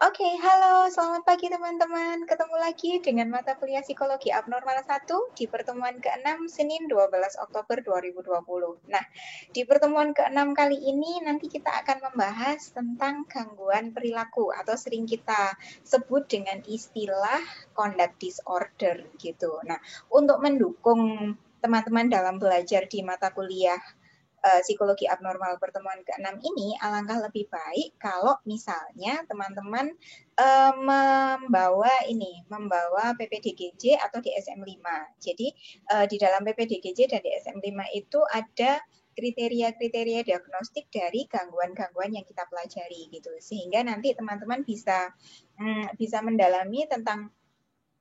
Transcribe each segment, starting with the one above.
Oke, halo, selamat pagi teman-teman. Ketemu lagi dengan mata kuliah Psikologi Abnormal 1 di pertemuan ke-6 Senin 12 Oktober 2020. Nah, di pertemuan ke-6 kali ini nanti kita akan membahas tentang gangguan perilaku atau sering kita sebut dengan istilah conduct disorder gitu. Nah, untuk mendukung teman-teman dalam belajar di mata kuliah psikologi abnormal pertemuan ke-6 ini, alangkah lebih baik kalau misalnya teman-teman membawa PPDGJ atau DSM-5. Jadi di dalam PPDGJ dan DSM-5 itu ada kriteria-kriteria diagnostik dari gangguan-gangguan yang kita pelajari gitu. Sehingga nanti teman-teman bisa mendalami tentang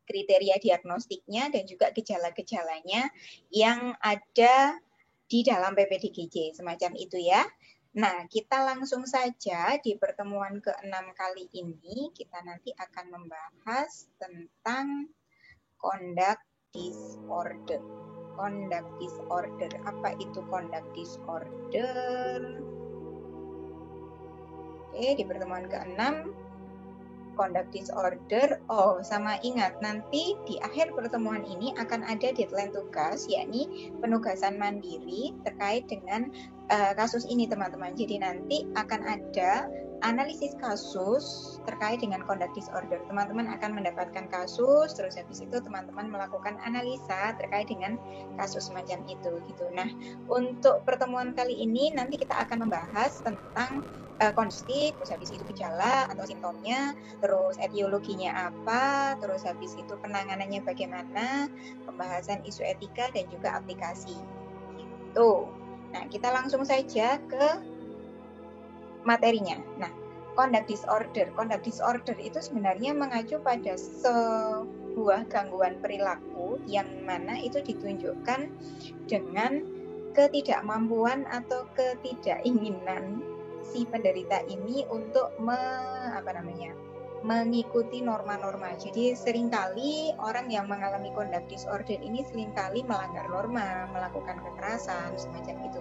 kriteria diagnostiknya dan juga gejala-gejalanya yang ada di dalam PPDGJ, semacam itu ya. Nah, kita langsung saja di pertemuan ke-6 kali ini, kita nanti akan membahas tentang conduct disorder. Conduct disorder, apa itu conduct disorder? Oke, di pertemuan ke-6, conduct disorder. Oh, sama ingat, nanti di akhir pertemuan ini akan ada deadline tugas, yakni penugasan mandiri terkait dengan kasus ini, teman-teman. Jadi nanti akan ada analisis kasus terkait dengan conduct disorder. Teman-teman akan mendapatkan kasus, terus habis itu teman-teman melakukan analisa terkait dengan kasus semacam itu, gitu. Nah, untuk pertemuan kali ini nanti kita akan membahas tentang kondisi, terus habis itu gejala atau simptomnya, terus etiologinya apa, terus habis itu penanganannya bagaimana, pembahasan isu etika dan juga aplikasi. Gitu. Nah, kita langsung saja ke materinya. Nah, conduct disorder. Conduct disorder itu sebenarnya mengacu pada sebuah gangguan perilaku yang mana itu ditunjukkan dengan ketidakmampuan atau ketidakinginan si penderita ini untuk mengikuti norma-norma. Jadi seringkali orang yang mengalami conduct disorder ini seringkali melanggar norma, melakukan kekerasan, semacam itu.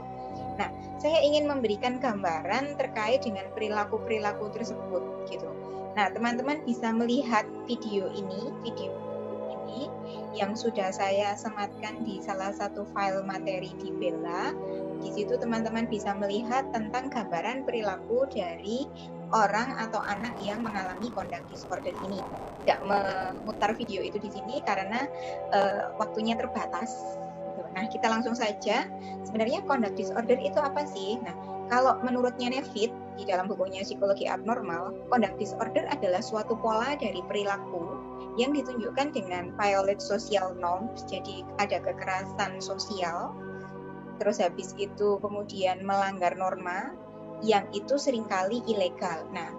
Nah, saya ingin memberikan gambaran terkait dengan perilaku-perilaku tersebut gitu. Nah, teman-teman bisa melihat video ini yang sudah saya sematkan di salah satu file materi di Bella. Di situ teman-teman bisa melihat tentang gambaran perilaku dari orang atau anak yang mengalami conduct disorder ini. Tidak memutar video itu di sini karena waktunya terbatas. Nah, kita langsung saja. Sebenarnya conduct disorder itu apa sih? Nah, kalau menurutnya Nevitt di dalam bukunya Psikologi Abnormal, conduct disorder adalah suatu pola dari perilaku yang ditunjukkan dengan violate social norms, jadi ada kekerasan sosial, terus habis itu kemudian melanggar norma, yang itu seringkali ilegal. Nah,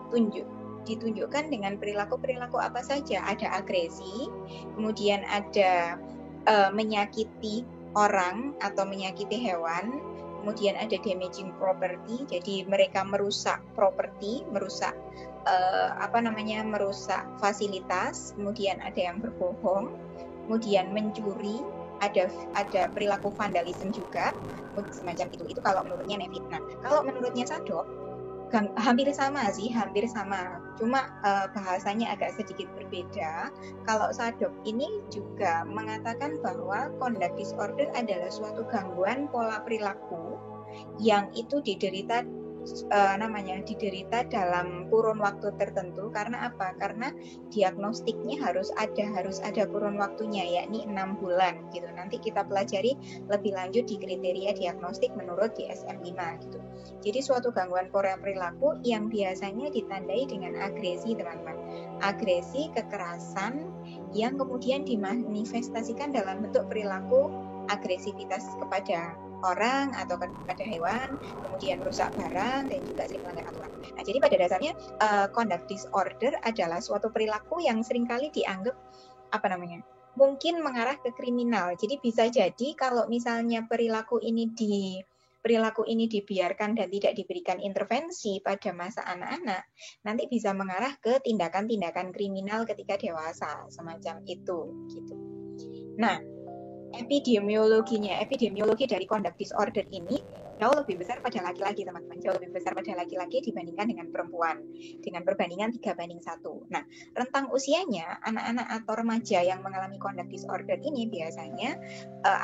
ditunjukkan dengan perilaku-perilaku apa saja? Ada agresi, kemudian ada menyakiti orang atau menyakiti hewan, kemudian ada damaging property, jadi mereka merusak properti, merusak merusak fasilitas, kemudian ada yang berbohong, kemudian mencuri, ada perilaku vandalisme juga, semacam itu. Itu kalau menurutnya Nevitt. Nah, kalau menurutnya Sadok, hampir sama. Cuma bahasanya agak sedikit berbeda. Kalau Sadok ini juga mengatakan bahwa conduct disorder adalah suatu gangguan pola perilaku yang itu diderita dalam kurun waktu tertentu. Karena apa? Karena diagnostiknya harus ada kurun waktunya, yakni 6 bulan gitu. Nanti kita pelajari lebih lanjut di kriteria diagnostik menurut DSM-5 gitu. Jadi suatu gangguan pola perilaku yang biasanya ditandai dengan agresi, teman-teman. Agresi, kekerasan yang kemudian dimanifestasikan dalam bentuk perilaku agresivitas kepada orang atau kepada hewan, kemudian merusak barang dan juga sering melanggar aturan. Nah, jadi pada dasarnya conduct disorder adalah suatu perilaku yang seringkali dianggap mungkin mengarah ke kriminal. Jadi bisa jadi kalau misalnya perilaku ini dibiarkan dan tidak diberikan intervensi pada masa anak-anak, nanti bisa mengarah ke tindakan-tindakan kriminal ketika dewasa, semacam itu gitu. Nah, epidemiologi dari conduct disorder ini jauh lebih besar pada laki-laki, teman-teman, jauh lebih besar pada laki-laki dibandingkan dengan perempuan, dengan perbandingan 3:1. Nah, rentang usianya anak-anak atau remaja yang mengalami conduct disorder ini biasanya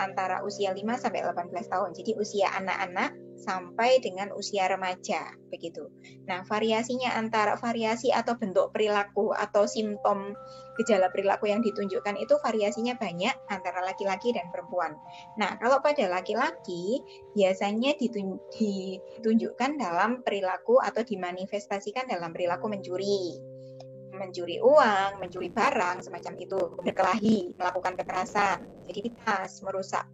antara usia 5 sampai 18 tahun. Jadi usia anak-anak sampai dengan usia remaja, begitu. Nah, variasi atau bentuk perilaku atau simptom gejala perilaku yang ditunjukkan itu variasinya banyak antara laki-laki dan perempuan. Nah, kalau pada laki-laki biasanya ditunjukkan dalam perilaku atau dimanifestasikan dalam perilaku mencuri uang, mencuri barang, semacam itu, berkelahi, melakukan kekerasan, aktivitas, merusak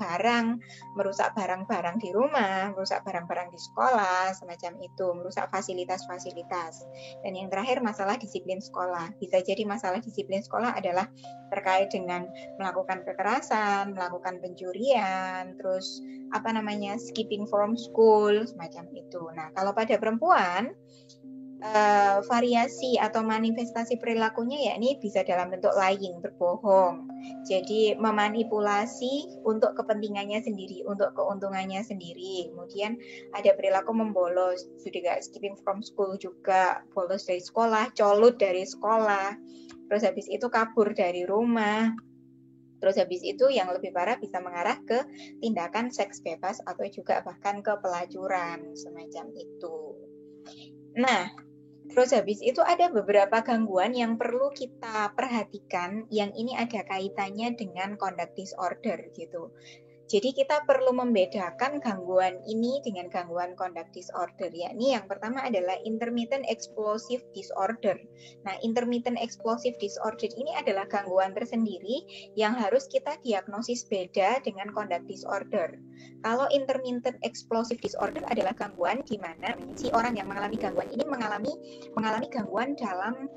barang-barang di rumah, merusak barang-barang di sekolah, semacam itu, merusak fasilitas-fasilitas. Dan yang terakhir, masalah disiplin sekolah. Bisa jadi masalah disiplin sekolah adalah terkait dengan melakukan kekerasan, melakukan pencurian, terus skipping from school, semacam itu. Nah, kalau pada perempuan, variasi atau manifestasi perilakunya ya ini bisa dalam bentuk lying, berbohong. Jadi memanipulasi untuk kepentingannya sendiri, untuk keuntungannya sendiri. Kemudian ada perilaku membolos, juga skipping from school juga, bolos dari sekolah, colut dari sekolah. Terus habis itu kabur dari rumah. Terus habis itu yang lebih parah bisa mengarah ke tindakan seks bebas atau juga bahkan ke pelacuran, semacam itu. Nah, terus habis itu ada beberapa gangguan yang perlu kita perhatikan yang ini ada kaitannya dengan conduct disorder gitu. Jadi kita perlu membedakan gangguan ini dengan gangguan conduct disorder, yakni yang pertama adalah intermittent explosive disorder. Nah, intermittent explosive disorder ini adalah gangguan tersendiri yang harus kita diagnosis beda dengan conduct disorder. Kalau intermittent explosive disorder adalah gangguan di mana si orang yang mengalami gangguan ini mengalami gangguan dalam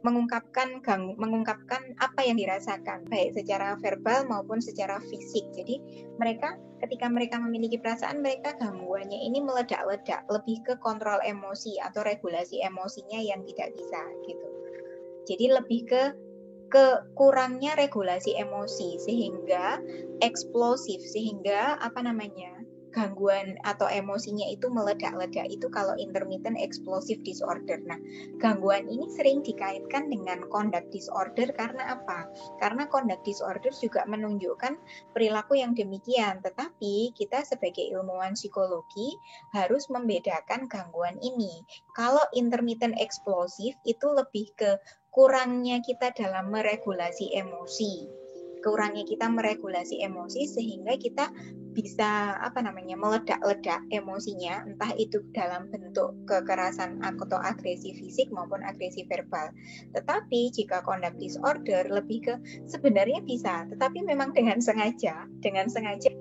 mengungkapkan apa yang dirasakan, baik secara verbal maupun secara fisik. Jadi ketika mereka memiliki perasaan, gangguannya ini meledak-ledak, lebih ke kontrol emosi atau regulasi emosinya yang tidak bisa gitu. Jadi lebih ke kurangnya regulasi emosi sehingga eksplosif, sehingga gangguan atau emosinya itu meledak-ledak, itu kalau intermittent explosive disorder. Nah, gangguan ini sering dikaitkan dengan conduct disorder karena apa? Karena conduct disorder juga menunjukkan perilaku yang demikian, tetapi kita sebagai ilmuwan psikologi harus membedakan gangguan ini. Kalau intermittent explosive itu lebih ke kurangnya kita dalam meregulasi emosi. Sehingga kita bisa meledak-ledak emosinya, entah itu dalam bentuk kekerasan atau agresi fisik maupun agresi verbal. Tetapi jika conduct disorder lebih ke sebenarnya bisa, tetapi memang dengan sengaja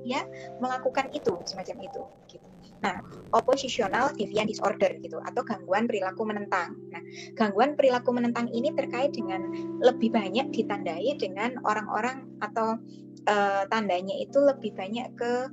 dia melakukan itu, semacam itu gitu. Nah, oppositional deviant disorder gitu, atau gangguan perilaku menentang. Nah, gangguan perilaku menentang ini terkait dengan lebih banyak ditandai dengan orang-orang atau tandanya itu lebih banyak ke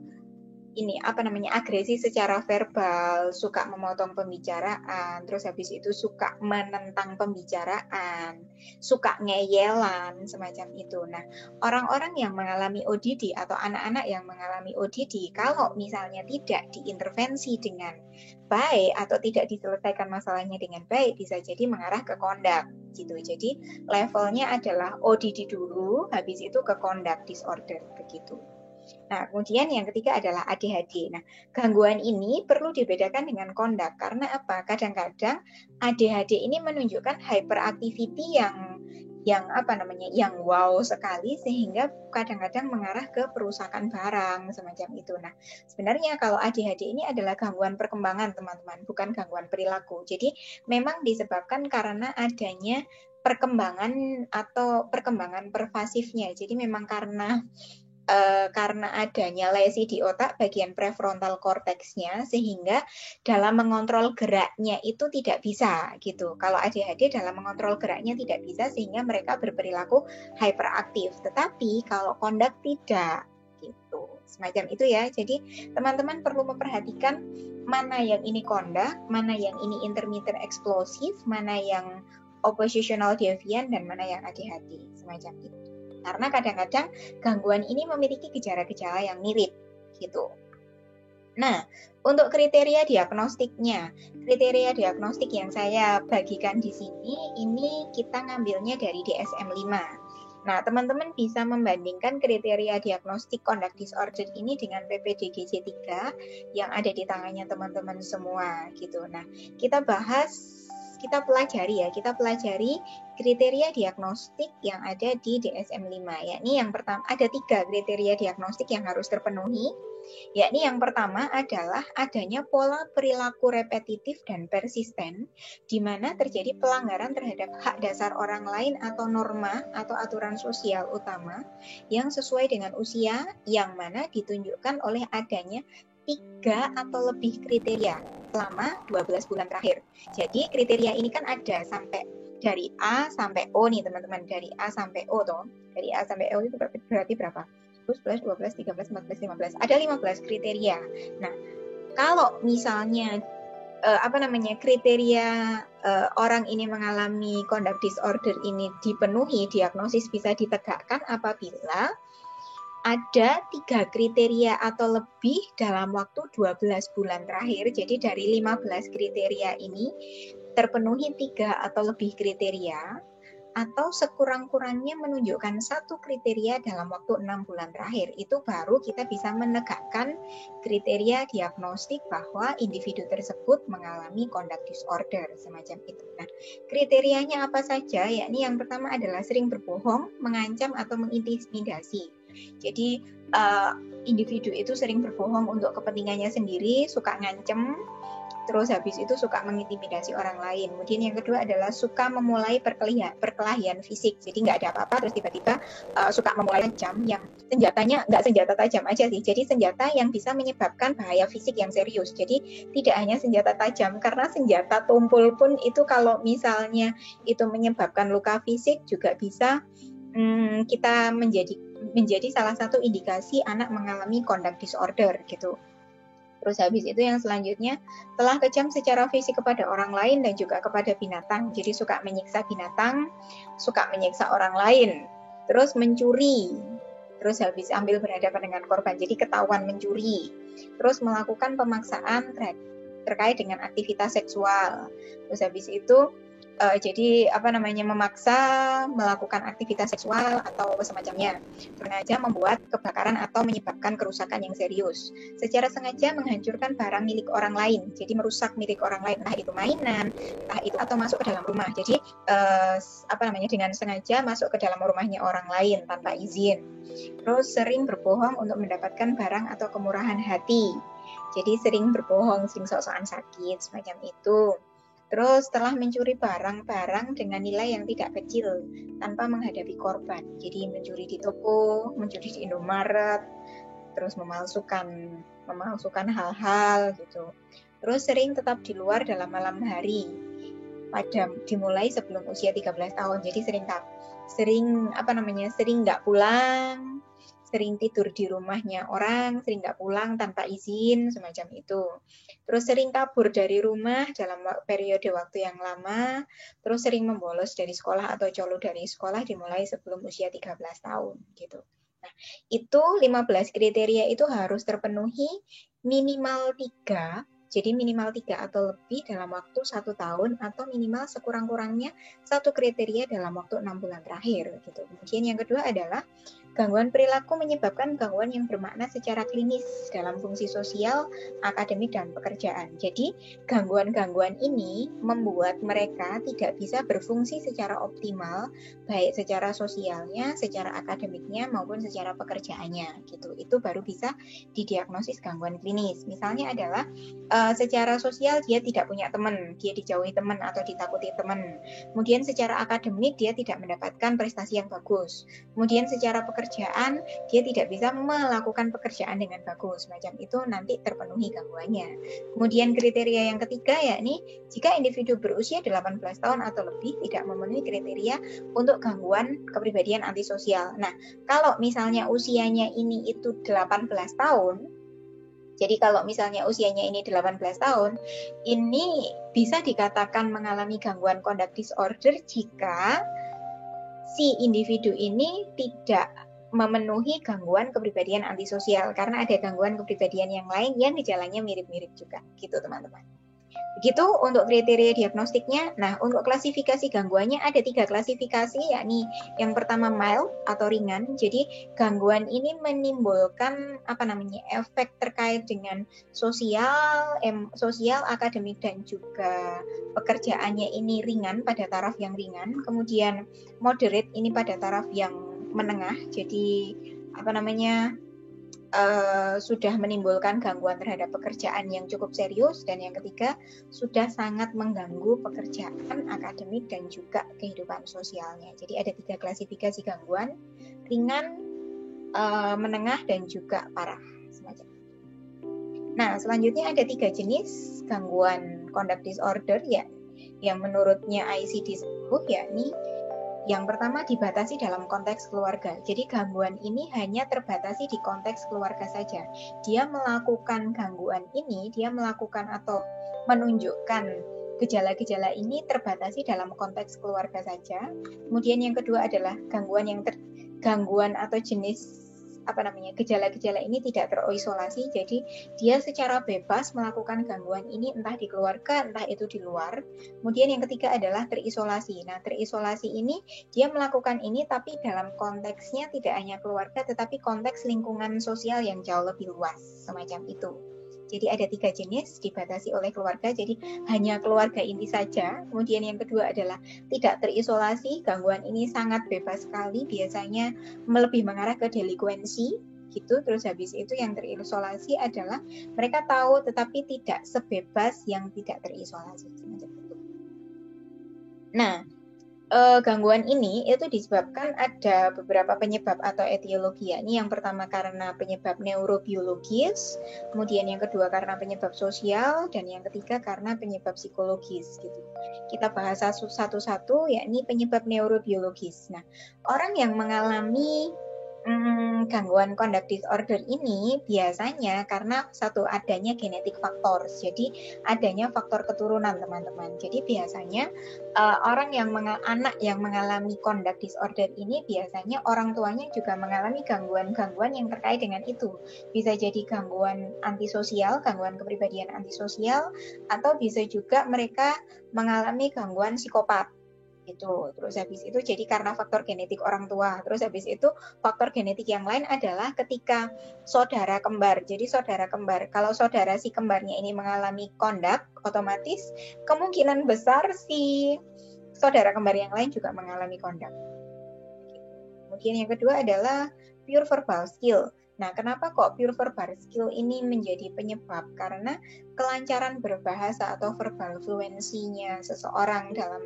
agresi secara verbal, suka memotong pembicaraan, terus habis itu suka menentang pembicaraan, suka ngeyelan, semacam itu. Nah, orang-orang yang mengalami ODD atau anak-anak yang mengalami ODD, kalau misalnya tidak diintervensi dengan baik atau tidak diselesaikan masalahnya dengan baik, bisa jadi mengarah ke conduct gitu. Jadi levelnya adalah ODD dulu, habis itu ke conduct disorder begitu. Nah, kemudian yang ketiga adalah ADHD. Nah, gangguan ini perlu dibedakan dengan conduct karena apa? Kadang-kadang ADHD ini menunjukkan hyperactivity yang wow sekali, sehingga kadang-kadang mengarah ke perusakan barang semacam itu. Nah, sebenarnya kalau ADHD ini adalah gangguan perkembangan, teman-teman, bukan gangguan perilaku. Jadi memang disebabkan karena adanya perkembangan pervasifnya. Jadi memang karena adanya lesi di otak bagian prefrontal cortexnya, sehingga dalam mengontrol geraknya itu tidak bisa gitu. Kalau ADHD dalam mengontrol geraknya tidak bisa, sehingga mereka berperilaku hyperaktif. Tetapi kalau conduct tidak gitu. Semacam itu ya. Jadi teman-teman perlu memperhatikan mana yang ini conduct, mana yang ini intermittent explosive, mana yang oppositional deviant, dan mana yang ADHD, semacam itu. Karena kadang-kadang gangguan ini memiliki gejala-gejala yang mirip gitu. Nah, untuk kriteria diagnostiknya, kriteria diagnostik yang saya bagikan di sini, ini kita ngambilnya dari DSM-5. Nah, teman-teman bisa membandingkan kriteria diagnostik conduct disorder ini dengan PPDGJ 3 yang ada di tangannya teman-teman semua gitu. Nah, kita pelajari kriteria diagnostik yang ada di DSM-5, yakni yang pertama ada 3 kriteria diagnostik yang harus terpenuhi. Yakni yang pertama adalah adanya pola perilaku repetitif dan persisten, di mana terjadi pelanggaran terhadap hak dasar orang lain atau norma atau aturan sosial utama yang sesuai dengan usia, yang mana ditunjukkan oleh adanya 3 atau lebih kriteria selama 12 bulan terakhir. Jadi kriteria ini kan ada sampai dari A sampai O nih teman-teman, dari A sampai O toh. Dari A sampai O itu berarti berapa? 11, 12, 13, 14, 15. Ada 15 kriteria. Nah, kalau misalnya kriteria orang ini mengalami conduct disorder ini dipenuhi, diagnosis bisa ditegakkan apabila ada 3 kriteria atau lebih dalam waktu 12 bulan terakhir. Jadi dari 15 kriteria ini terpenuhi 3 atau lebih kriteria, atau sekurang-kurangnya menunjukkan 1 kriteria dalam waktu 6 bulan terakhir. Itu baru kita bisa menegakkan kriteria diagnostik bahwa individu tersebut mengalami conduct disorder, semacam itu. Nah, kriterianya apa saja? Yakni yang pertama adalah sering berbohong, mengancam atau mengintimidasi. Jadi individu itu sering berbohong untuk kepentingannya sendiri, suka ngancem, terus habis itu suka mengintimidasi orang lain. Kemudian yang kedua adalah suka memulai perkelahian fisik. Jadi nggak ada apa-apa terus tiba-tiba suka memulai tajam, yang senjatanya nggak senjata tajam aja sih. Jadi senjata yang bisa menyebabkan bahaya fisik yang serius. Jadi tidak hanya senjata tajam, karena senjata tumpul pun itu kalau misalnya itu menyebabkan luka fisik juga bisa kita menjadi salah satu indikasi anak mengalami conduct disorder gitu. Terus habis itu yang selanjutnya, telah kejam secara fisik kepada orang lain dan juga kepada binatang. Jadi suka menyiksa binatang, suka menyiksa orang lain. Terus mencuri. Terus habis ambil berhadapan dengan korban. Jadi ketahuan mencuri. Terus melakukan pemaksaan terkait dengan aktivitas seksual. Terus habis itu memaksa melakukan aktivitas seksual atau semacamnya, sengaja membuat kebakaran atau menyebabkan kerusakan yang serius, secara sengaja menghancurkan barang milik orang lain, jadi merusak milik orang lain, entah itu mainan, entah itu atau masuk ke dalam rumah. Jadi dengan sengaja masuk ke dalam rumahnya orang lain tanpa izin. Terus sering berbohong untuk mendapatkan barang atau kemurahan hati. Jadi sering berbohong, sering sok-sokan sakit, semacam itu. Terus telah mencuri barang-barang dengan nilai yang tidak kecil tanpa menghadapi korban. Jadi mencuri di toko, mencuri di Indomaret, terus memalsukan hal-hal gitu. Terus sering tetap di luar dalam malam hari, dimulai sebelum usia 13 tahun. Jadi sering nggak pulang, sering tidur di rumahnya orang, sering nggak pulang tanpa izin, semacam itu. Terus sering kabur dari rumah dalam periode waktu yang lama, terus sering membolos dari sekolah atau colo dari sekolah dimulai sebelum usia 13 tahun gitu. Nah, itu 15 kriteria itu harus terpenuhi minimal 3. Jadi minimal 3 atau lebih dalam waktu 1 tahun, atau minimal sekurang-kurangnya 1 kriteria dalam waktu 6 bulan terakhir gitu. Kemudian yang kedua adalah gangguan perilaku menyebabkan gangguan yang bermakna secara klinis dalam fungsi sosial, akademik, dan pekerjaan. Jadi, gangguan-gangguan ini membuat mereka tidak bisa berfungsi secara optimal, baik secara sosialnya, secara akademiknya, maupun secara pekerjaannya. Gitu. Itu baru bisa didiagnosis gangguan klinis. Misalnya adalah secara sosial dia tidak punya teman, dia dijauhi teman atau ditakuti teman. Kemudian secara akademik dia tidak mendapatkan prestasi yang bagus. Kemudian secara pekerjaan dia tidak bisa melakukan pekerjaan dengan bagus. Macam itu nanti terpenuhi gangguannya. Kemudian kriteria yang ketiga yakni jika individu berusia 18 tahun atau lebih tidak memenuhi kriteria untuk gangguan kepribadian antisosial. Nah, kalau misalnya usianya ini itu 18 tahun, jadi kalau misalnya usianya ini 18 tahun, ini bisa dikatakan mengalami gangguan conduct disorder jika si individu ini tidak memenuhi gangguan kepribadian antisosial, karena ada gangguan kepribadian yang lain yang gejalanya mirip-mirip juga, gitu teman-teman. Begitu untuk kriteria diagnostiknya. Nah, untuk klasifikasi gangguannya ada 3 klasifikasi, yakni yang pertama mild atau ringan. Jadi gangguan ini menimbulkan efek terkait dengan sosial, akademik dan juga pekerjaannya ini ringan, pada taraf yang ringan. Kemudian moderate ini pada taraf yang menengah. Jadi sudah menimbulkan gangguan terhadap pekerjaan yang cukup serius, dan yang ketiga sudah sangat mengganggu pekerjaan, akademik dan juga kehidupan sosialnya. Jadi ada 3 klasifikasi gangguan: ringan, menengah dan juga parah semacam. Nah, selanjutnya ada 3 jenis gangguan conduct disorder ya, yang menurutnya ICD-10, yakni yang pertama dibatasi dalam konteks keluarga. Jadi gangguan ini hanya terbatasi di konteks keluarga saja. Dia melakukan gangguan ini, dia melakukan atau menunjukkan gejala-gejala ini terbatasi dalam konteks keluarga saja. Kemudian yang kedua adalah gangguan atau jenis gejala-gejala ini tidak terisolasi, jadi dia secara bebas melakukan gangguan ini entah di keluarga, entah itu di luar. Kemudian yang ketiga adalah terisolasi. Nah, terisolasi ini dia melakukan ini tapi dalam konteksnya tidak hanya keluarga, tetapi konteks lingkungan sosial yang jauh lebih luas, semacam itu. Jadi ada 3 jenis, dibatasi oleh keluarga, jadi hanya keluarga inti saja. Kemudian yang kedua adalah tidak terisolasi, gangguan ini sangat bebas sekali, biasanya lebih mengarah ke delinkuensi gitu. Terus habis itu yang terisolasi adalah mereka tahu tetapi tidak sebebas yang tidak terisolasi. Nah, gangguan ini itu disebabkan ada beberapa penyebab atau etiologi, yakni yang pertama karena penyebab neurobiologis, kemudian yang kedua karena penyebab sosial, dan yang ketiga karena penyebab psikologis gitu. Kita bahas satu-satu, yakni penyebab neurobiologis. Nah, orang yang mengalami gangguan conduct disorder ini biasanya karena adanya genetic factor. Jadi adanya faktor keturunan, teman-teman. Jadi biasanya anak yang mengalami conduct disorder ini biasanya orang tuanya juga mengalami gangguan-gangguan yang terkait dengan itu. Bisa jadi gangguan antisosial, gangguan kepribadian antisosial, atau bisa juga mereka mengalami gangguan psikopat. Gitu. Terus habis itu jadi karena faktor genetik orang tua. Terus habis itu faktor genetik yang lain adalah ketika saudara kembar. Jadi saudara kembar, kalau saudara si kembarnya ini mengalami conduct, otomatis kemungkinan besar si saudara kembar yang lain juga mengalami conduct. Kemudian yang kedua adalah pure verbal skill. Nah, kenapa kok pure verbal skill ini menjadi penyebab? Karena kelancaran berbahasa atau verbal fluensinya seseorang dalam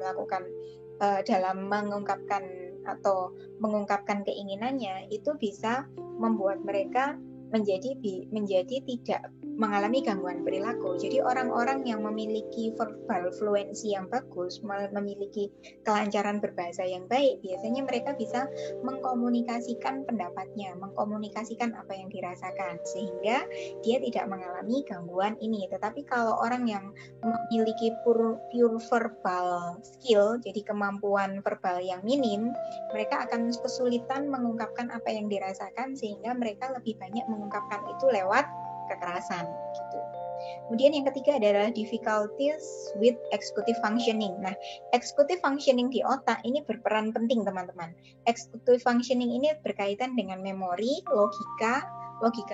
mengungkapkan keinginannya itu bisa membuat mereka menjadi tidak mengalami gangguan perilaku. Jadi orang-orang yang memiliki verbal fluensi yang bagus, memiliki kelancaran berbahasa yang baik, biasanya mereka bisa mengkomunikasikan pendapatnya, mengkomunikasikan apa yang dirasakan, sehingga dia tidak mengalami gangguan ini. Tetapi kalau orang yang memiliki pure verbal skill, jadi kemampuan verbal yang minim, mereka akan kesulitan mengungkapkan apa yang dirasakan, sehingga mereka lebih banyak mengungkapkan itu lewat kekerasan gitu. Kemudian yang ketiga adalah difficulties with executive functioning. Nah, executive functioning di otak ini berperan penting, teman-teman. Executive functioning ini berkaitan dengan memori, logika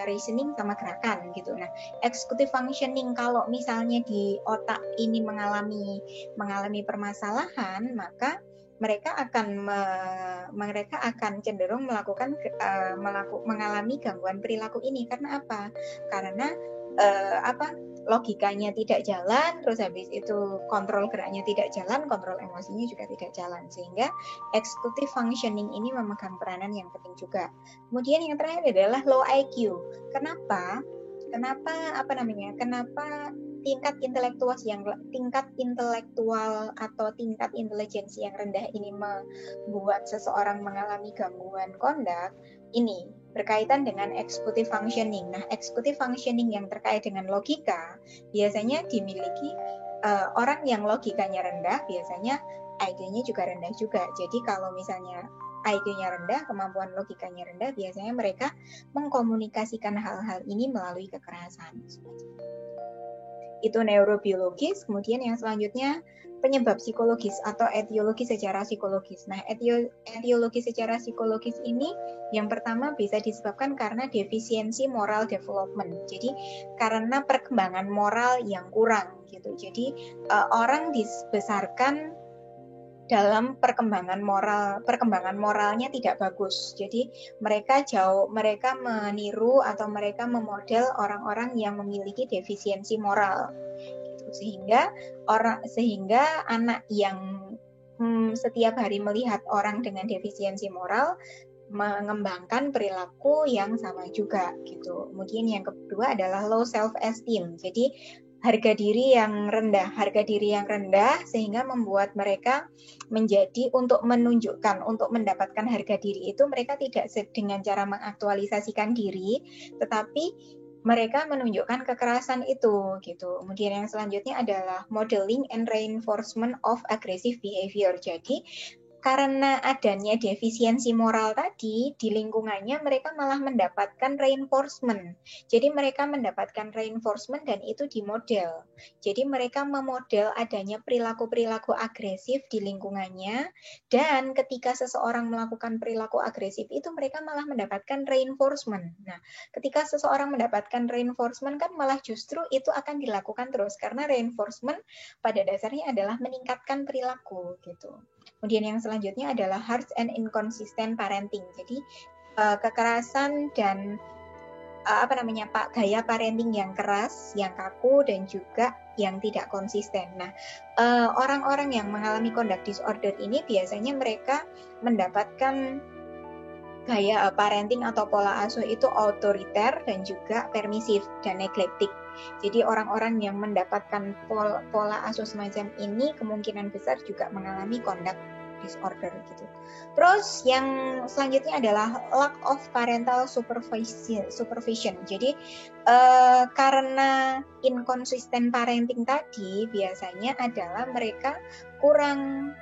reasoning sama gerakan gitu. Nah, executive functioning kalau misalnya di otak ini mengalami permasalahan, maka mereka akan cenderung mengalami gangguan perilaku ini. Karena apa? Karena logikanya tidak jalan, terus habis itu kontrol geraknya tidak jalan, kontrol emosinya juga tidak jalan, sehingga executive functioning ini memegang peranan yang penting juga. Kemudian yang terakhir adalah low IQ. Kenapa tingkat intelektual atau tingkat intelijensi yang rendah ini membuat seseorang mengalami gangguan conduct ini berkaitan dengan executive functioning. Nah, executive functioning yang terkait dengan logika biasanya dimiliki orang yang logikanya rendah, biasanya IQ-nya juga rendah juga. Jadi kalau misalnya IQ-nya rendah, kemampuan logikanya rendah, biasanya mereka mengkomunikasikan hal-hal ini melalui kekerasan. Itu neurobiologis. Kemudian yang selanjutnya penyebab psikologis atau etiologi secara psikologis. Nah, etiologi secara psikologis ini yang pertama bisa disebabkan karena defisiensi moral development. Jadi karena perkembangan moral yang kurang gitu. Jadi orang dibesarkan dalam perkembangan moralnya tidak bagus. Jadi mereka meniru atau mereka memodel orang-orang yang memiliki defisiensi moral. Gitu. Sehingga anak yang setiap hari melihat orang dengan defisiensi moral mengembangkan perilaku yang sama juga gitu. Kemudian yang kedua adalah low self esteem. Jadi harga diri yang rendah sehingga membuat mereka untuk mendapatkan harga diri itu mereka tidak dengan cara mengaktualisasikan diri, tetapi mereka menunjukkan kekerasan itu gitu. Kemudian yang selanjutnya adalah modeling and reinforcement of aggressive behavior. Jadi karena adanya defisiensi moral tadi, di lingkungannya mereka malah mendapatkan reinforcement. Jadi mereka mendapatkan reinforcement dan itu dimodel. Jadi mereka memodel adanya perilaku-perilaku agresif di lingkungannya, dan ketika seseorang melakukan perilaku agresif itu mereka malah mendapatkan reinforcement. Nah, ketika seseorang mendapatkan reinforcement kan malah justru itu akan dilakukan terus, karena reinforcement pada dasarnya adalah meningkatkan perilaku gitu. Kemudian yang selanjutnya adalah harsh and inconsistent parenting. Jadi kekerasan dan gaya parenting yang keras, yang kaku dan juga yang tidak konsisten. Nah, orang-orang yang mengalami conduct disorder ini biasanya mereka mendapatkan gaya parenting atau pola asuh itu otoriter dan juga permisif dan neglecting. Jadi orang-orang yang mendapatkan pola asuh semacam ini kemungkinan besar juga mengalami conduct disorder gitu. Terus yang selanjutnya adalah lack of parental supervision. Jadi karena inconsistent parenting tadi biasanya adalah mereka kurang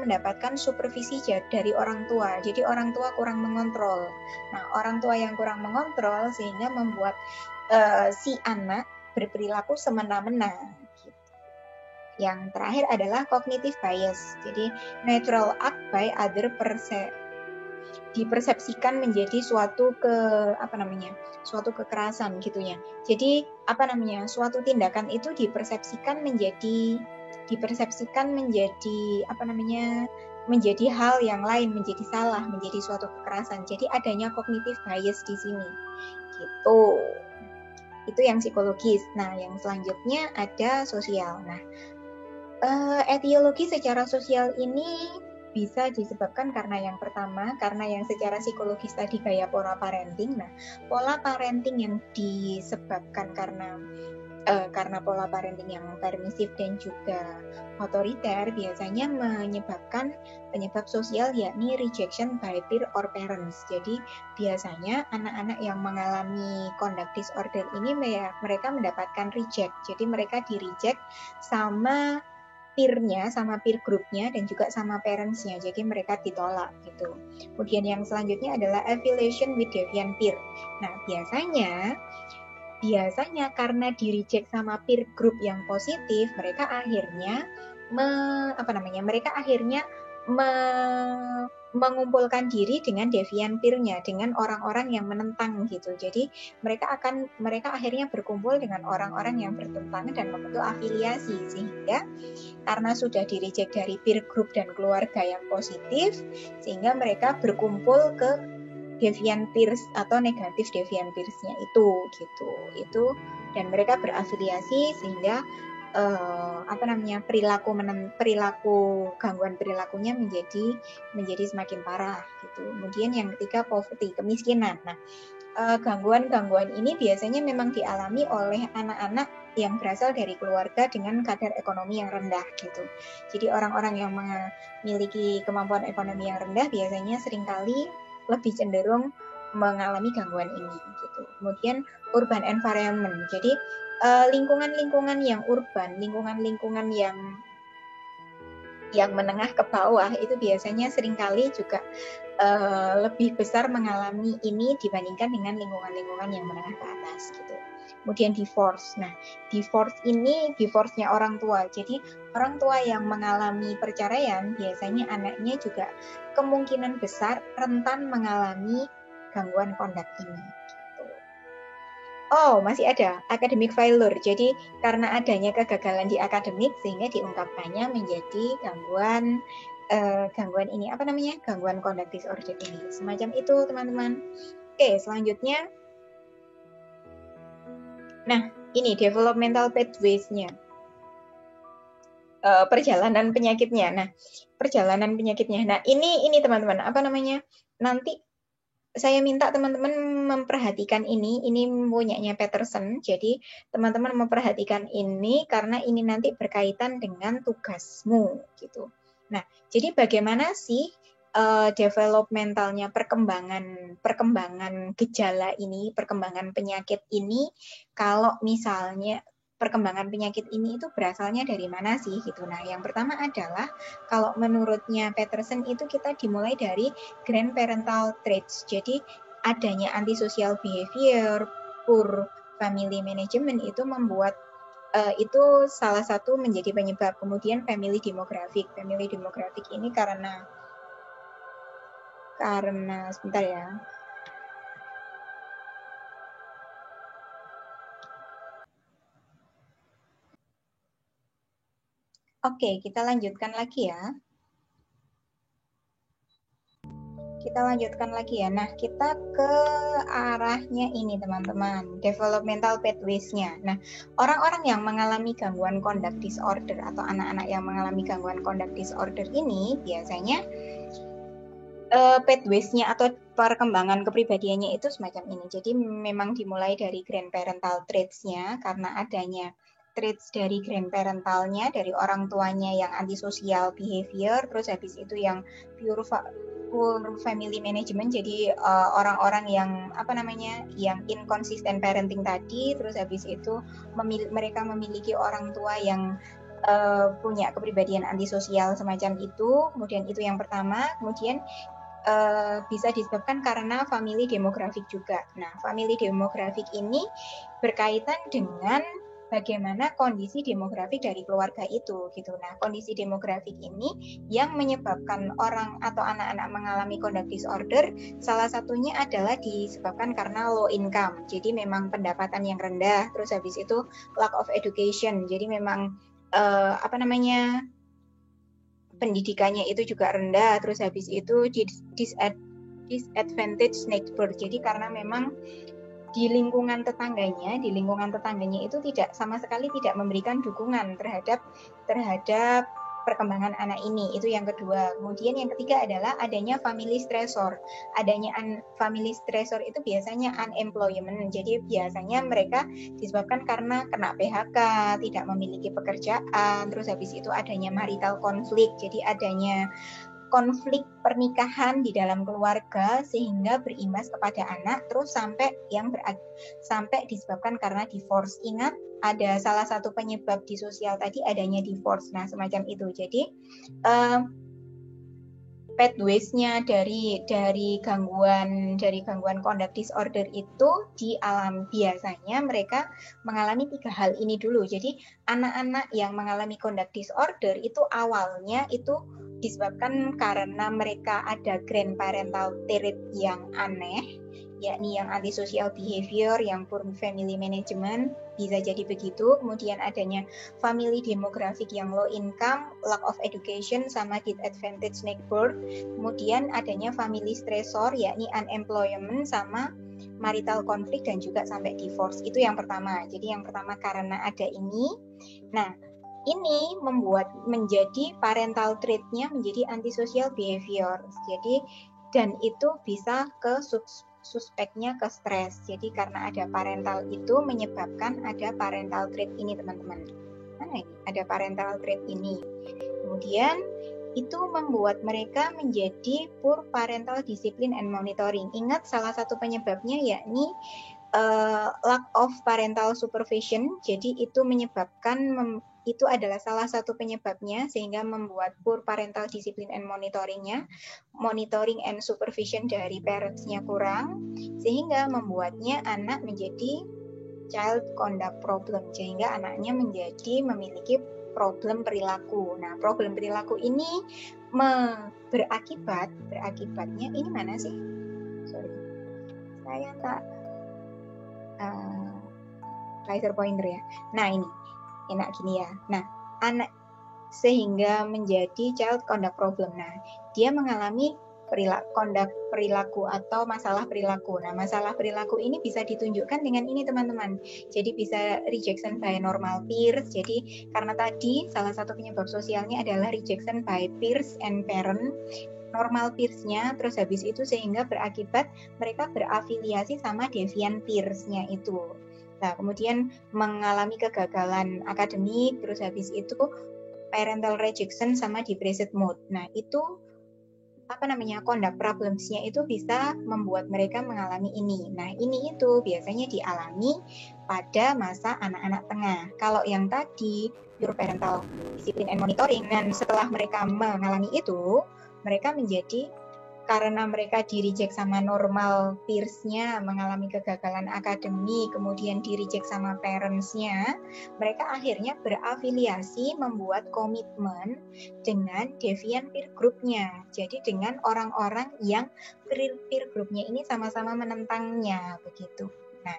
mendapatkan supervisi dari orang tua. Jadi orang tua kurang mengontrol. Nah, orang tua yang kurang mengontrol sehingga membuat si anak berperilaku semena-mena. Yang terakhir adalah cognitive bias. Jadi natural act by other dipersepsikan menjadi suatu kekerasan gitu ya. Jadi suatu tindakan itu dipersepsikan menjadi menjadi hal yang lain, menjadi salah, menjadi suatu kekerasan. Jadi adanya cognitive bias di sini. Gitu. Itu yang psikologis. Nah, yang selanjutnya ada sosial. Nah, etiologi secara sosial ini bisa disebabkan karena yang pertama, karena yang secara psikologis tadi gaya pola parenting. Nah, pola parenting yang disebabkan karena pola parenting yang permisif dan juga otoriter biasanya menyebabkan penyebab sosial yakni rejection by peer or parents. Jadi biasanya anak-anak yang mengalami conduct disorder ini mereka mendapatkan reject. Jadi mereka di-reject sama peer-nya, sama peer group-nya dan juga sama parents-nya. Jadi mereka ditolak gitu. Kemudian yang selanjutnya adalah affiliation with deviant peer. Nah, biasanya karena di-reject sama peer group yang positif, mereka akhirnya mengumpulkan diri dengan deviant peer-nya, dengan orang-orang yang menentang gitu. Jadi mereka akhirnya berkumpul dengan orang-orang yang bertentangan dan membentuk afiliasi, sehingga karena sudah di-reject dari peer group dan keluarga yang positif, sehingga mereka berkumpul ke deviant peers atau negatif deviant peers-nya itu gitu. Itu dan mereka berafiliasi sehingga gangguan perilakunya menjadi semakin parah gitu. Kemudian yang ketiga poverty, kemiskinan. Nah, gangguan-gangguan ini biasanya memang dialami oleh anak-anak yang berasal dari keluarga dengan kadar ekonomi yang rendah gitu. Jadi orang-orang yang memiliki kemampuan ekonomi yang rendah biasanya seringkali lebih cenderung mengalami gangguan ini gitu. Kemudian urban environment. Jadi lingkungan-lingkungan yang urban, lingkungan-lingkungan yang yang menengah ke bawah itu biasanya seringkali juga lebih besar mengalami ini dibandingkan dengan lingkungan-lingkungan yang menengah ke atas gitu. Kemudian divorce. Nah, divorce ini divorce-nya orang tua. Jadi orang tua yang mengalami perceraian biasanya anaknya juga kemungkinan besar rentan mengalami gangguan kondak ini. Gitu. Oh, masih ada academic failure. Jadi karena adanya kegagalan di akademik sehingga diungkapkannya menjadi gangguan ini apa namanya, gangguan conduct disorder ini, semacam itu teman-teman. Oke, selanjutnya, nah ini developmental pathways-nya, perjalanan penyakitnya. Nah, perjalanan penyakitnya. Nah, ini teman-teman, apa namanya? Nanti saya minta teman-teman memperhatikan ini punyanya Peterson. Jadi teman-teman memperhatikan ini karena ini nanti berkaitan dengan tugasmu gitu. Nah, jadi bagaimana sih developmentalnya, perkembangan gejala ini, perkembangan penyakit ini, kalau misalnya perkembangan penyakit ini itu berasalnya dari mana sih gitu. Nah, yang pertama adalah kalau menurutnya Peterson itu kita dimulai dari grandparental traits. Jadi adanya antisocial behavior, poor family management itu membuat itu salah satu menjadi penyebab. Kemudian family demographic. Family demographic ini karena sebentar ya. Oke, kita lanjutkan lagi ya. Kita lanjutkan lagi ya. Nah, kita ke arahnya ini teman-teman, developmental pathways-nya. Nah, orang-orang yang mengalami gangguan conduct disorder atau anak-anak yang mengalami gangguan conduct disorder ini biasanya pathways-nya atau perkembangan kepribadiannya itu semacam ini. Jadi memang dimulai dari grandparental traits-nya karena adanya traits dari grandparentalnya, dari orang tuanya yang antisocial behavior, terus habis itu yang pure family management, jadi orang-orang yang apa namanya, yang inconsistent parenting tadi, terus habis itu mereka memiliki orang tua yang punya kepribadian antisosial semacam itu. Kemudian itu yang pertama. Kemudian bisa disebabkan karena family demografik juga. Nah, family demografik ini berkaitan dengan bagaimana kondisi demografik dari keluarga itu gitu. Nah, kondisi demografik ini yang menyebabkan orang atau anak-anak mengalami conduct disorder, salah satunya adalah disebabkan karena low income. Jadi memang pendapatan yang rendah, terus habis itu lack of education. Jadi memang apa namanya, pendidikannya itu juga rendah, terus habis itu disadvantage neighbor. Jadi karena memang di lingkungan tetangganya itu tidak sama sekali tidak memberikan dukungan terhadap perkembangan anak ini. Itu yang kedua. Kemudian yang ketiga adalah adanya family stressor. Adanya family stressor itu biasanya unemployment. Jadi biasanya mereka disebabkan karena kena PHK, tidak memiliki pekerjaan, terus habis itu adanya marital conflict. Jadi adanya konflik pernikahan di dalam keluarga sehingga berimbas kepada anak, terus sampai disebabkan karena divorce. Ingat, ada salah satu penyebab disosial tadi adanya divorce. Nah, semacam itu. Jadi pathways-nya dari gangguan conduct disorder itu biasanya mereka mengalami 3 hal ini dulu. Jadi anak-anak yang mengalami conduct disorder itu awalnya itu disebabkan karena mereka ada grandparental trait yang aneh, yakni yang antisocial behavior, yang poor family management, bisa jadi begitu. Kemudian adanya family demographic yang low income, lack of education, sama disadvantage neighbor. Kemudian adanya family stressor, yakni unemployment, sama marital conflict, dan juga sampai divorce. Itu yang pertama. Jadi yang pertama karena ada ini. Nah, ini menjadi parental trait-nya menjadi antisocial behavior. Jadi dan itu bisa ke suspeknya ke stres. Jadi karena ada parental itu menyebabkan ada parental trait ini teman-teman. Mana ini? Ada parental trait ini. Kemudian itu membuat mereka menjadi poor parental discipline and monitoring. Ingat salah satu penyebabnya yakni lack of parental supervision. Jadi itu menyebabkan itu adalah salah satu penyebabnya sehingga membuat poor parental discipline and monitoring and supervision dari parents-nya kurang, sehingga membuatnya anak menjadi child conduct problem, sehingga anaknya memiliki problem perilaku. Nah, problem perilaku ini berakibatnya ini mana sih? Sorry, saya tak laser pointer ya. Nah, ini enak gini ya. Nah, anak sehingga menjadi child conduct problem. Nah, dia mengalami perilaku atau masalah perilaku. Nah, masalah perilaku ini bisa ditunjukkan dengan ini teman-teman. Jadi bisa rejection by normal peers. Jadi karena tadi salah satu penyebab sosialnya adalah rejection by peers and parent. Normal peers-nya, terus habis itu sehingga berakibat mereka berafiliasi sama deviant peers-nya itu. Nah, kemudian mengalami kegagalan akademik, terus habis itu parental rejection sama depressive mood. Nah, itu conduct problems-nya itu bisa membuat mereka mengalami ini. Nah, ini itu biasanya dialami pada masa anak-anak tengah. Kalau yang tadi pure parental discipline and monitoring, dan setelah mereka mengalami itu, mereka menjadi karena mereka di-reject sama normal peers-nya, mengalami kegagalan akademik, kemudian di-reject sama parents-nya, mereka akhirnya berafiliasi membuat komitmen dengan deviant peer group-nya. Jadi dengan orang-orang yang peer group-nya ini sama-sama menentangnya, begitu. Nah,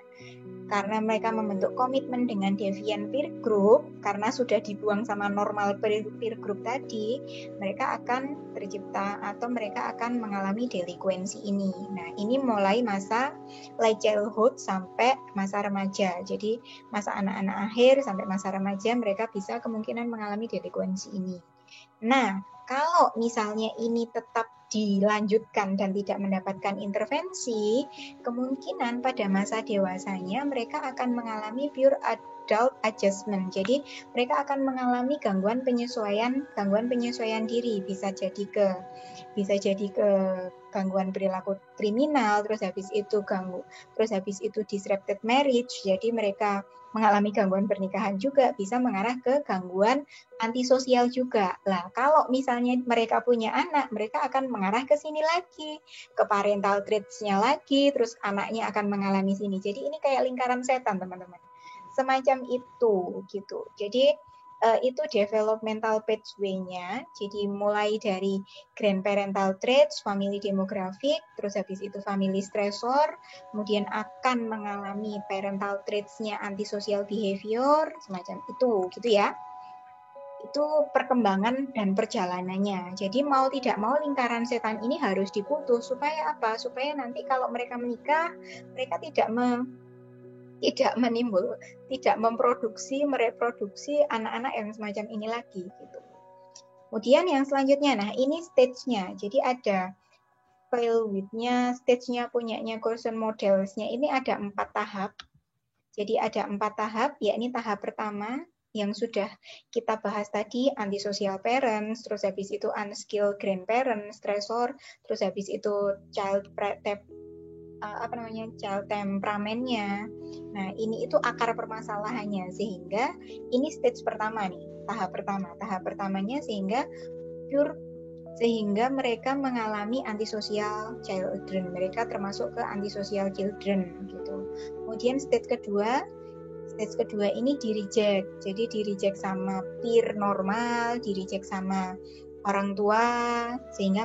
karena mereka membentuk komitmen dengan deviant peer group, karena sudah dibuang sama normal peer group tadi, mereka akan tercipta atau mereka akan mengalami delinkuensi ini. Nah, ini mulai masa late childhood sampai masa remaja. Jadi masa anak-anak akhir sampai masa remaja mereka bisa kemungkinan mengalami delinkuensi ini. Nah, kalau misalnya ini tetap dilanjutkan dan tidak mendapatkan intervensi, kemungkinan pada masa dewasanya mereka akan mengalami pure adult adjustment. Jadi mereka akan mengalami gangguan penyesuaian diri, bisa jadi ke gangguan perilaku kriminal, terus habis itu disrupted marriage. Jadi mereka mengalami gangguan pernikahan juga, bisa mengarah ke gangguan antisosial juga. Lah, kalau misalnya mereka punya anak, mereka akan mengarah ke sini lagi, ke parental traits-nya lagi, terus anaknya akan mengalami sini. Jadi ini kayak lingkaran setan, teman-teman. Semacam itu, gitu. Jadi itu developmental pathway-nya. Jadi mulai dari grandparental traits, family demographic, terus habis itu family stressor, kemudian akan mengalami parental traits-nya antisocial behavior, semacam itu, gitu ya. Itu perkembangan dan perjalanannya. Jadi mau tidak mau lingkaran setan ini harus diputus. Supaya apa? Supaya nanti kalau mereka menikah, mereka tidak mereproduksi anak-anak yang semacam ini lagi gitu. Kemudian yang selanjutnya, nah ini stage-nya. Jadi ada file width-nya, stage-nya punyanya Coulson Models-nya ini ada 4 tahap. Jadi ada 4 tahap, yakni tahap pertama yang sudah kita bahas tadi, antisocial parents, terus habis itu unskilled grandparents, stressor, terus habis itu child temperamennya. Nah, ini itu akar permasalahannya, sehingga ini stage pertama nih, tahap pertamanya sehingga mereka mengalami antisocial children, mereka termasuk ke antisocial children gitu. Kemudian stage kedua ini di-reject. Jadi di-reject sama peer normal, di-reject sama orang tua, sehingga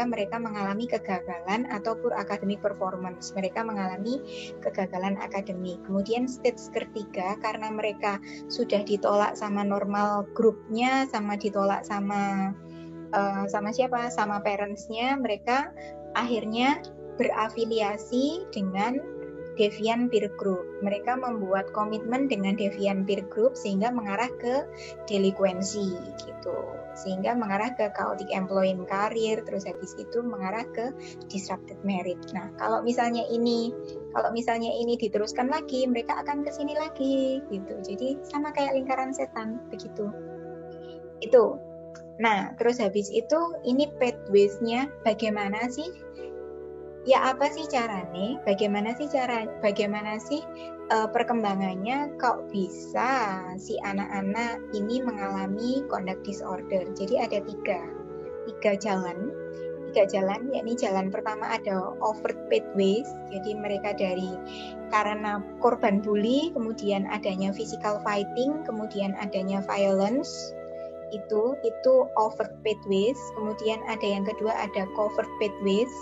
mereka mengalami kegagalan atau poor academic performance. Mereka mengalami kegagalan akademik. Kemudian stage ketiga, karena mereka sudah ditolak sama normal grupnya, sama ditolak sama siapa? Sama parents-nya, mereka akhirnya berafiliasi dengan deviant peer group. Mereka membuat komitmen dengan deviant peer group sehingga mengarah ke delinkuensi gitu. Sehingga mengarah ke chaotic employment career, terus habis itu mengarah ke disrupted marriage. Nah, kalau misalnya ini diteruskan lagi, mereka akan ke sini lagi gitu. Jadi sama kayak lingkaran setan begitu. Itu. Nah, terus habis itu ini pathways-nya bagaimana sih ya apa sih caranya? Bagaimana sih perkembangannya kok bisa si anak-anak ini mengalami conduct disorder? Jadi ada tiga jalan, yakni jalan pertama ada overt pathways, jadi mereka karena korban bully, kemudian adanya physical fighting, kemudian adanya violence, itu overt pathways. Kemudian ada yang kedua ada covert pathways,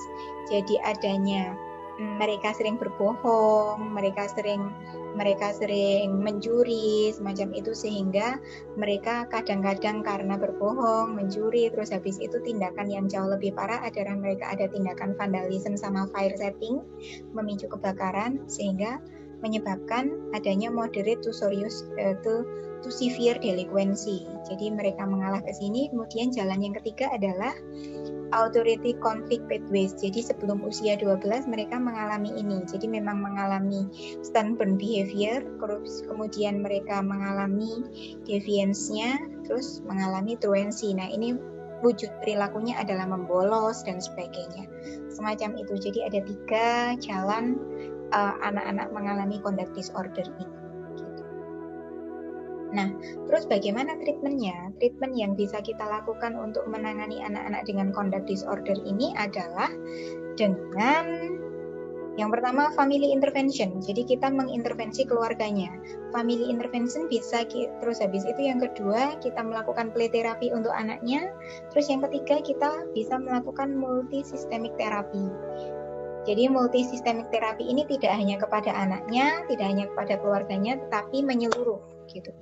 jadi adanya mereka sering berbohong, mereka sering mencuri semacam itu, sehingga mereka kadang-kadang karena berbohong, mencuri, terus habis itu tindakan yang jauh lebih parah adalah mereka ada tindakan vandalisme sama fire setting, memicu kebakaran, sehingga menyebabkan adanya moderate to serious to severe delinquency. Jadi mereka mengalah ke sini. Kemudian jalan yang ketiga adalah authority conflict pathways. Jadi sebelum usia 12 mereka mengalami ini. Jadi memang mengalami stubborn behavior, kemudian mereka mengalami deviance-nya, terus mengalami truancy. Nah, ini wujud perilakunya adalah membolos dan sebagainya. Semacam itu. Jadi ada 3 jalan anak-anak mengalami conduct disorder ini. Nah, terus bagaimana treatmentnya? Treatment yang bisa kita lakukan untuk menangani anak-anak dengan conduct disorder ini adalah dengan yang pertama family intervention. Jadi kita mengintervensi keluarganya. Family intervention bisa, terus habis itu yang kedua kita melakukan play therapy untuk anaknya. Terus yang ketiga kita bisa melakukan multi systemic therapy. Jadi multi systemic therapy ini tidak hanya kepada anaknya, tidak hanya kepada keluarganya, tetapi menyeluruh gitu.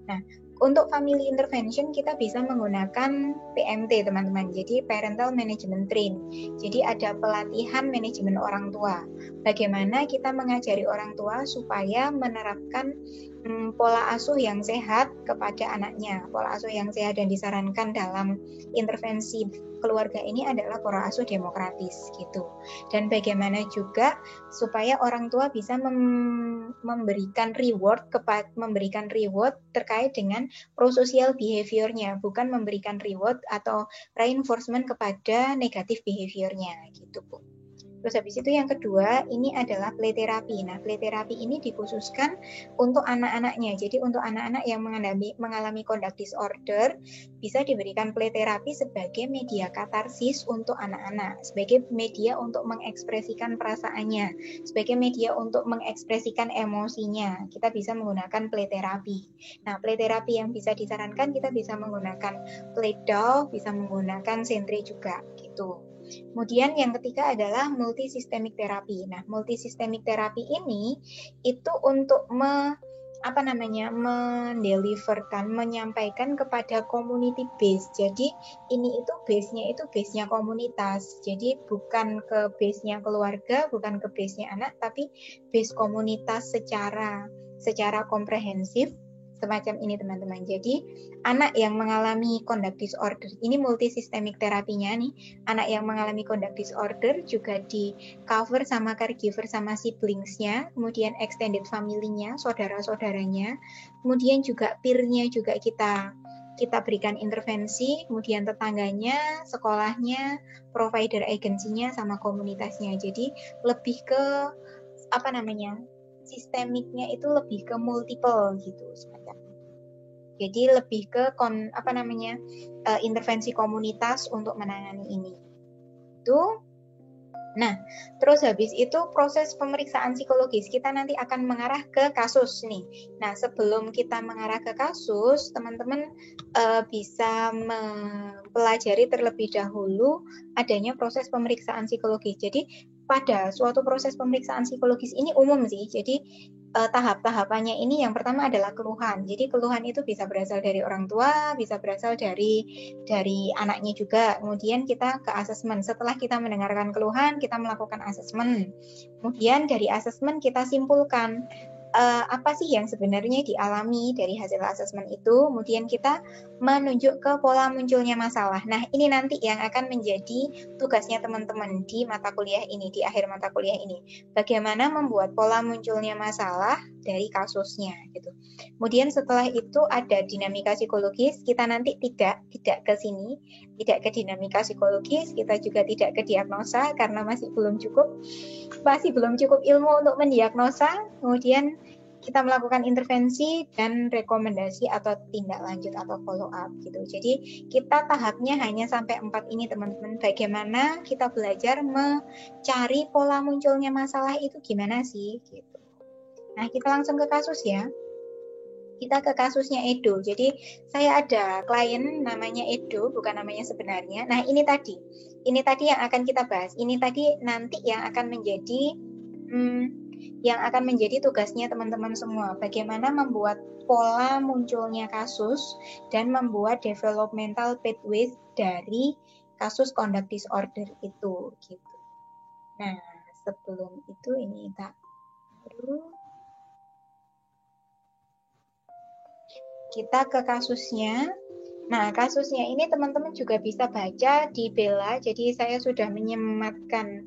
Nah, untuk family intervention kita bisa menggunakan PMT teman-teman. Jadi parental management train. Jadi ada pelatihan manajemen orang tua. Bagaimana kita mengajari orang tua supaya menerapkan pola asuh yang sehat kepada anaknya. Pola asuh yang sehat dan disarankan dalam intervensi keluarga ini adalah pola asuh demokratis gitu. Dan bagaimana juga supaya orang tua bisa memberikan reward terkait dengan prosocial behavior-nya, bukan memberikan reward atau reinforcement kepada negatif behavior-nya gitu, Bu. Terus habis itu yang kedua, ini adalah play therapy. Nah, play therapy ini dikhususkan untuk anak-anaknya. Jadi untuk anak-anak yang mengalami conduct disorder, bisa diberikan play therapy sebagai media katarsis untuk anak-anak, sebagai media untuk mengekspresikan perasaannya, sebagai media untuk mengekspresikan emosinya. Kita bisa menggunakan play therapy. Nah, play therapy yang bisa disarankan kita bisa menggunakan play doh, bisa menggunakan sentre juga gitu. Kemudian yang ketiga adalah multisystemic therapy. Nah, multisystemic therapy ini itu untuk menyampaikan kepada community base. Jadi ini itu base-nya komunitas. Jadi bukan ke base-nya keluarga, bukan ke base-nya anak, tapi base komunitas secara komprehensif. Semacam ini teman-teman. Jadi anak yang mengalami conduct disorder, ini multisystemic terapinya nih, anak yang mengalami conduct disorder juga di cover sama caregiver sama siblings-nya, kemudian extended family-nya, saudara-saudaranya, kemudian juga peer-nya juga kita berikan intervensi, kemudian tetangganya, sekolahnya, provider agensinya, sama komunitasnya. Jadi lebih ke sistemiknya itu lebih ke multiple gitu semacam. Jadi lebih ke intervensi komunitas untuk menangani ini. Itu. Nah, terus habis itu proses pemeriksaan psikologis kita nanti akan mengarah ke kasus nih. Nah, sebelum kita mengarah ke kasus, teman-teman bisa mempelajari terlebih dahulu adanya proses pemeriksaan psikologis. Jadi pada suatu proses pemeriksaan psikologis ini umum sih. Jadi tahap-tahapannya ini yang pertama adalah keluhan. Jadi keluhan itu bisa berasal dari orang tua, bisa berasal dari anaknya juga. Kemudian kita ke asesmen. Setelah kita mendengarkan keluhan, kita melakukan asesmen. Kemudian dari asesmen kita simpulkan apa sih yang sebenarnya dialami dari hasil asesmen itu. Kemudian kita menunjuk ke pola munculnya masalah. Nah, ini nanti yang akan menjadi tugasnya teman-teman di mata kuliah ini, di akhir mata kuliah ini. Bagaimana membuat pola munculnya masalah dari kasusnya gitu. Kemudian setelah itu ada dinamika psikologis, kita nanti tidak ke sini, tidak ke dinamika psikologis, kita juga tidak ke diagnosa karena masih belum cukup ilmu untuk mendiagnosa. Kemudian kita melakukan intervensi dan rekomendasi atau tindak lanjut atau follow up gitu. Jadi kita tahapnya hanya sampai 4 ini teman-teman. Bagaimana kita belajar mencari pola munculnya masalah itu gimana sih gitu. Nah, kita langsung ke kasus ya. Kita ke kasusnya Edo. Jadi saya ada klien namanya Edo, bukan namanya sebenarnya. Nah, ini tadi yang akan kita bahas. Ini tadi nanti yang akan menjadi tugasnya teman-teman semua. Bagaimana membuat pola munculnya kasus dan membuat developmental pathways dari kasus conduct disorder itu gitu. Nah, sebelum itu ini tak dulu. Kita ke kasusnya. Nah, kasusnya ini teman-teman juga bisa baca di Bella. Jadi saya sudah menyematkan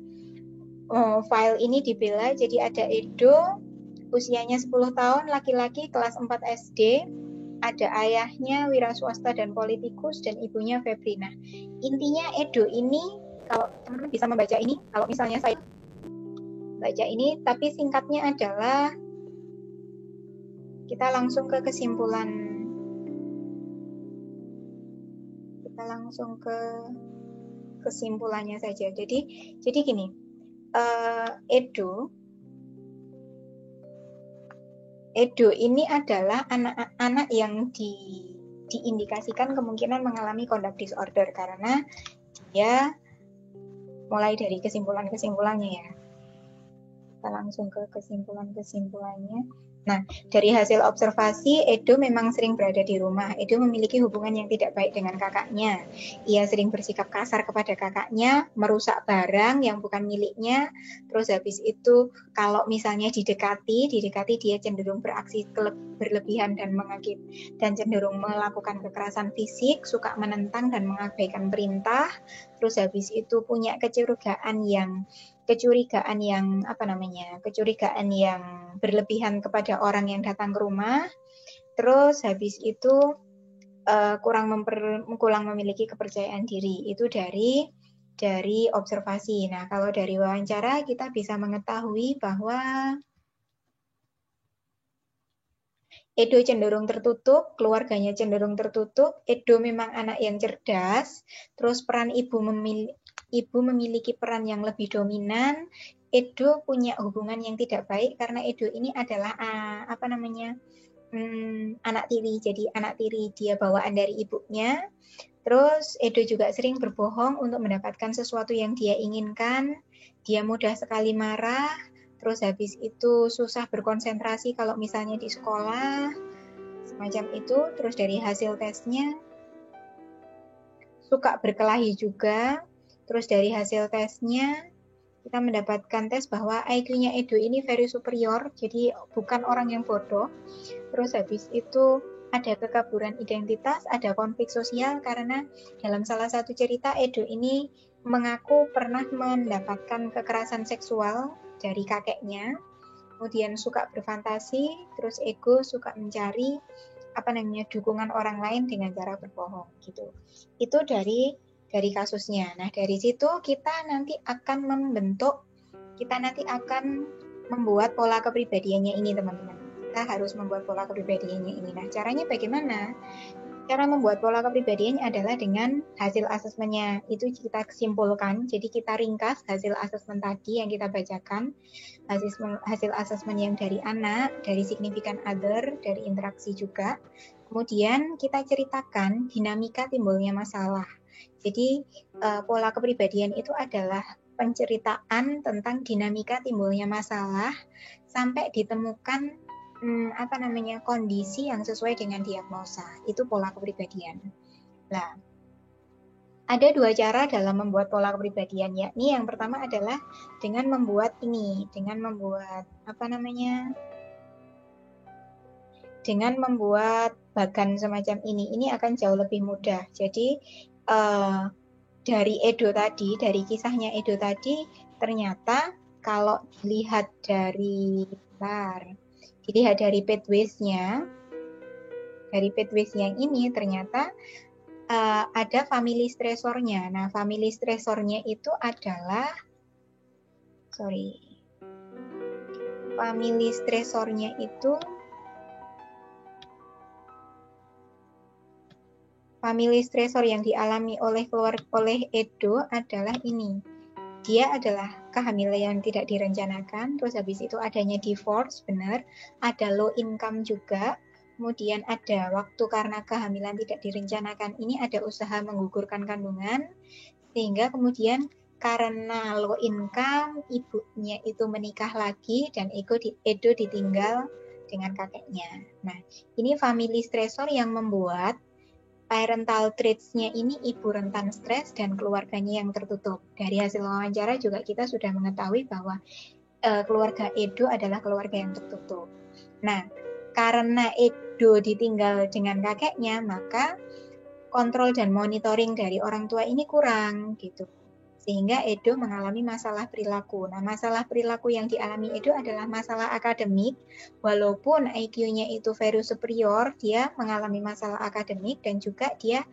file ini di Bella. Jadi ada Edo, usianya 10 tahun, laki-laki, kelas 4 SD. Ada ayahnya wira swasta dan politikus dan ibunya Febrina. Intinya Edo ini, kalau teman-teman bisa membaca ini, kalau misalnya saya baca ini, tapi singkatnya adalah kita langsung ke kesimpulan. Kita langsung ke kesimpulannya saja. Jadi gini, Edo ini adalah anak-anak yang diindikasikan kemungkinan mengalami conduct disorder karena dia mulai dari kesimpulan-kesimpulannya ya. Kita langsung ke kesimpulan-kesimpulannya. Nah, dari hasil observasi, Edo memang sering berada di rumah. Edo memiliki hubungan yang tidak baik dengan kakaknya. Ia sering bersikap kasar kepada kakaknya, merusak barang yang bukan miliknya. Terus habis itu, kalau misalnya didekati dia cenderung beraksi berlebihan dan cenderung melakukan kekerasan fisik, suka menentang dan mengabaikan perintah. Terus habis itu punya kecurigaan yang berlebihan kepada orang yang datang ke rumah. Terus habis itu kurang memiliki kepercayaan diri. Itu dari observasi. Nah, kalau dari wawancara kita bisa mengetahui bahwa Edo cenderung tertutup, keluarganya cenderung tertutup. Edo memang anak yang cerdas. Terus peran ibu memiliki peran yang lebih dominan. Edo punya hubungan yang tidak baik karena Edo ini adalah anak tiri. Jadi anak tiri dia bawaan dari ibunya. Terus Edo juga sering berbohong untuk mendapatkan sesuatu yang dia inginkan. Dia mudah sekali marah. Terus habis itu susah berkonsentrasi kalau misalnya di sekolah. Semacam itu. Terus dari hasil tesnya suka berkelahi juga. Terus dari hasil tesnya kita mendapatkan tes bahwa IQ-nya Edo ini very superior, jadi bukan orang yang bodoh. Terus habis itu ada kekaburan identitas, ada konflik sosial karena dalam salah satu cerita Edo ini mengaku pernah mendapatkan kekerasan seksual dari kakeknya. Kemudian suka berfantasi, terus ego suka mencari dukungan orang lain dengan cara berbohong gitu. Itu dari kasusnya. Nah, dari situ kita nanti akan membuat pola kepribadiannya ini, teman-teman. Kita harus membuat pola kepribadiannya ini. Nah, caranya bagaimana? Cara membuat pola kepribadiannya adalah dengan hasil asesmennya. Itu kita simpulkan. Jadi kita ringkas hasil asesmen tadi yang kita bacakan. Hasil asesmen yang dari anak, dari significant other, dari interaksi juga. Kemudian kita ceritakan dinamika timbulnya masalah. Jadi pola kepribadian itu adalah penceritaan tentang dinamika timbulnya masalah sampai ditemukan kondisi yang sesuai dengan diagnosa. Itu pola kepribadian. Nah, ada 2 cara dalam membuat pola kepribadian, yakni yang pertama adalah dengan membuat bagan semacam ini. Ini akan jauh lebih mudah. Jadi dari Edo tadi, dari kisahnya Edo tadi, ternyata kalau dilihat dari dilihat dari pathways-nya, ini ternyata ada family stressornya. Nah, family stressornya itu adalah, family stressornya itu, family stressor yang dialami oleh Edo adalah ini. Dia adalah kehamilan yang tidak direncanakan, terus habis itu adanya divorce, benar, ada low income juga, kemudian ada waktu karena kehamilan tidak direncanakan, ini ada usaha menggugurkan kandungan, sehingga kemudian karena low income, ibunya itu menikah lagi dan Edo ditinggal dengan kakeknya. Nah, ini family stressor yang membuat parental traits-nya ini ibu rentan stres dan keluarganya yang tertutup. Dari hasil wawancara juga kita sudah mengetahui bahwa keluarga Edo adalah keluarga yang tertutup. Nah, karena Edo ditinggal dengan kakeknya, maka kontrol dan monitoring dari orang tua ini kurang gitu. Sehingga Edo mengalami masalah perilaku. Nah, masalah perilaku yang dialami Edo adalah masalah akademik. Walaupun IQ-nya itu very superior, dia mengalami masalah akademik dan juga dia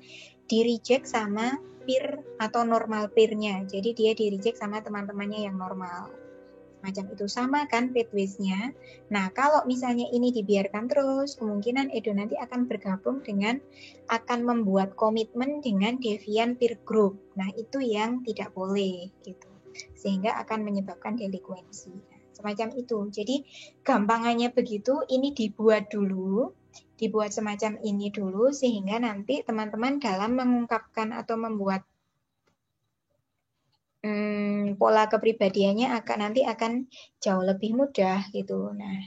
di-reject sama peer atau normal peer-nya. Jadi dia di-reject sama teman-temannya yang normal. Macam itu, sama kan pathways-nya. Nah, kalau misalnya ini dibiarkan terus, kemungkinan Edo nanti akan bergabung dengan, akan membuat komitmen dengan deviant peer group. Nah, itu yang tidak boleh gitu. Sehingga akan menyebabkan delinkuensi. Semacam itu. Jadi gampangannya begitu, ini dibuat semacam ini dulu, sehingga nanti teman-teman dalam mengungkapkan atau membuat pola kepribadiannya nanti akan jauh lebih mudah gitu. Nah,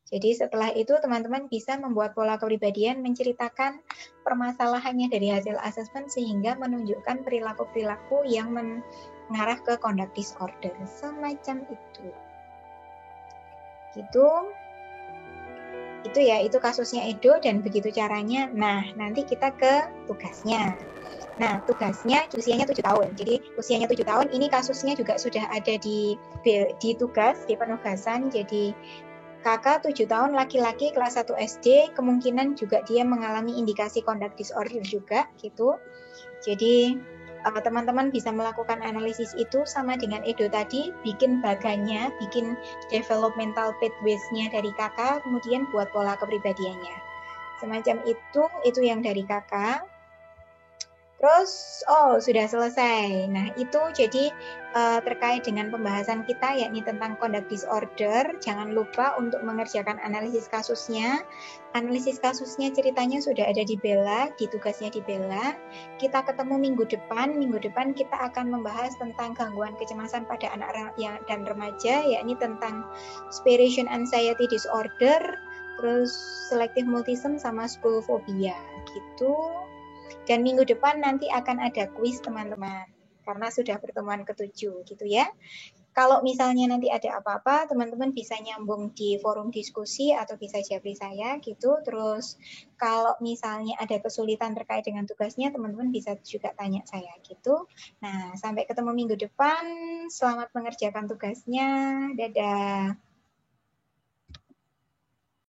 jadi setelah itu teman-teman bisa membuat pola kepribadian, menceritakan permasalahannya dari hasil asesmen sehingga menunjukkan perilaku-perilaku yang mengarah ke conduct disorder, semacam itu. Gitu. Itu ya, itu kasusnya Edo dan begitu caranya. Nah, nanti kita ke tugasnya. Nah, tugasnya usianya 7 tahun. Jadi usianya 7 tahun ini kasusnya juga sudah ada di tugas, di penugasan. Jadi kakak 7 tahun laki-laki kelas 1 SD, kemungkinan juga dia mengalami indikasi conduct disorder juga gitu. Jadi teman-teman bisa melakukan analisis itu sama dengan Edo tadi, bikin baganya, bikin developmental pathways-nya dari kakak, kemudian buat pola kepribadiannya. Semacam itu yang dari kakak. Terus, sudah selesai. Nah, itu jadi terkait dengan pembahasan kita, yakni tentang conduct disorder. Jangan lupa untuk mengerjakan analisis kasusnya. Analisis kasusnya ceritanya sudah ada di Bella, di tugasnya di Bella. Kita ketemu minggu depan. Minggu depan kita akan membahas tentang gangguan kecemasan pada anak dan remaja, yakni tentang separation anxiety disorder, terus selective mutism sama school phobia. Gitu. Dan minggu depan nanti akan ada kuis teman-teman, karena sudah pertemuan ke-7 gitu ya. Kalau misalnya nanti ada apa-apa, teman-teman bisa nyambung di forum diskusi atau bisa japri saya gitu. Terus kalau misalnya ada kesulitan terkait dengan tugasnya, teman-teman bisa juga tanya saya gitu. Nah, sampai ketemu minggu depan. Selamat mengerjakan tugasnya. Dadah.